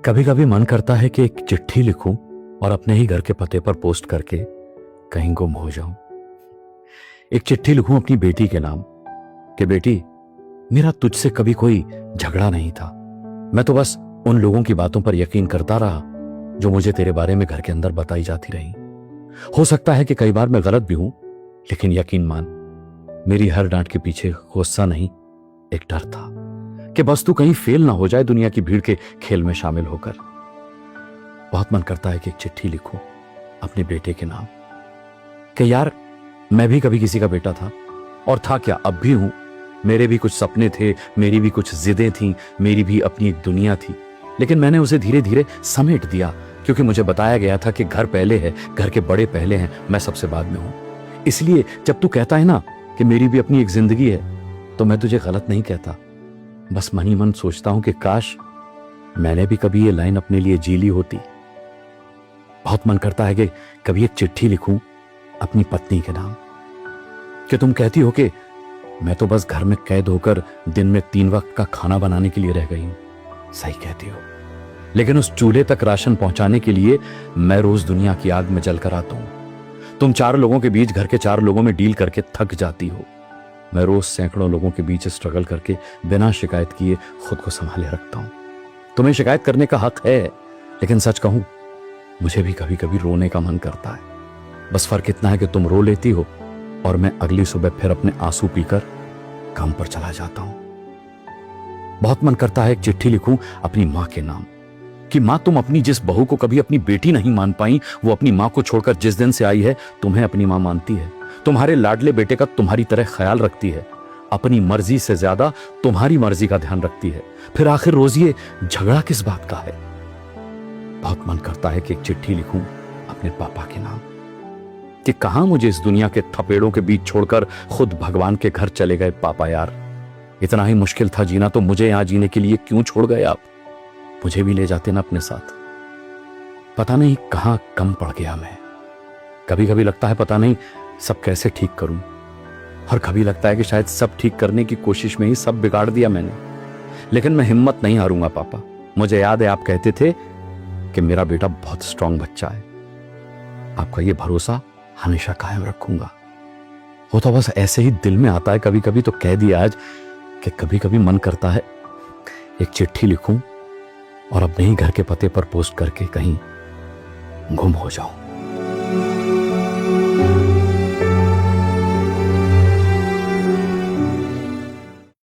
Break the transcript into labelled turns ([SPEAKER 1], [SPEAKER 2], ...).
[SPEAKER 1] कभी कभी मन करता है कि एक चिट्ठी लिखूं और अपने ही घर के पते पर पोस्ट करके कहीं गुम हो जाऊं। एक चिट्ठी लिखूं अपनी बेटी के नाम कि बेटी, मेरा तुझसे कभी कोई झगड़ा नहीं था। मैं तो बस उन लोगों की बातों पर यकीन करता रहा जो मुझे तेरे बारे में घर के अंदर बताई जाती रही। हो सकता है कि कई बार मैं गलत भी हूं, लेकिन यकीन मान, मेरी हर डांट के पीछे गुस्सा नहीं, एक डर था कि बस तू कहीं फेल ना हो जाए दुनिया की भीड़ के खेल में शामिल होकर। बहुत मन करता है कि एक चिट्ठी लिखूं अपने बेटे के नाम कि यार, मैं भी कभी किसी का बेटा था, और था क्या, अब भी हूं। मेरे भी कुछ सपने थे, मेरी भी कुछ जिदें थीं, मेरी भी अपनी एक दुनिया थी, लेकिन मैंने उसे धीरे धीरे समेट दिया क्योंकि मुझे बताया गया था कि घर पहले है, घर के बड़े पहले हैं, मैं सबसे बाद में हूं। इसलिए जब तू कहता है ना कि मेरी भी अपनी एक जिंदगी है, तो मैं तुझे गलत नहीं कहता। बस मन ही मन सोचता हूं कि काश मैंने भी कभी ये लाइन अपने लिए जी ली होती। बहुत मन करता है कि कभी एक चिट्ठी लिखूं अपनी पत्नी के नाम कि तुम कहती हो कि मैं तो बस घर में कैद होकर दिन में 3 वक्त का खाना बनाने के लिए रह गई हूं। सही कहती हो, लेकिन उस चूल्हे तक राशन पहुंचाने के लिए मैं रोज दुनिया की आग में जलकर आता हूं। तुम 4 लोगों के बीच घर के 4 लोगों में डील करके थक जाती हो। मैं रोज सैकड़ों लोगों के बीच स्ट्रगल करके बिना शिकायत किए खुद को संभाले रखता हूं। तुम्हें शिकायत करने का हक है, लेकिन सच कहूं, मुझे भी कभी कभी रोने का मन करता है। बस फर्क इतना है कि तुम रो लेती हो और मैं अगली सुबह फिर अपने आंसू पीकर काम पर चला जाता हूं। बहुत मन करता है एक चिट्ठी लिखूं अपनी मां के नाम कि मां, तुम अपनी जिस बहू को कभी अपनी बेटी नहीं मान पाई, वो अपनी मां को छोड़कर जिस दिन से आई है तुम्हें अपनी मां मानती है। तुम्हारे लाडले बेटे का तुम्हारी तरह ख्याल रखती है, अपनी मर्जी से ज्यादा तुम्हारी मर्जी का ध्यान रखती है। फिर आखिर रोज ये झगड़ा किस बात का है? बहुत मन करता है कि एक चिट्ठी लिखूं अपने पापा के नाम कि कहां मुझे इस दुनिया के थपेड़ों के बीच छोड़कर खुद भगवान के घर चले गए पापा यार। इतना ही मुश्किल था जीना, तो मुझे यहां जीने के लिए क्यों छोड़ गए आप? मुझे भी ले जाते ना अपने साथ। पता नहीं कहां कम पड़ गया मैं। कभी कभी लगता है पता नहीं सब कैसे ठीक करूं, और कभी लगता है कि शायद सब ठीक करने की कोशिश में ही सब बिगाड़ दिया मैंने। लेकिन मैं हिम्मत नहीं हारूंगा पापा। मुझे याद है आप कहते थे कि मेरा बेटा बहुत स्ट्रांग बच्चा है। आपका ये भरोसा हमेशा कायम रखूंगा। वो तो बस ऐसे ही दिल में आता है कभी कभी, तो कह दिया आज कि कभी कभी मन करता है एक चिट्ठी लिखूं और अपने ही घर के पते पर पोस्ट करके कहीं गुम हो जाऊं।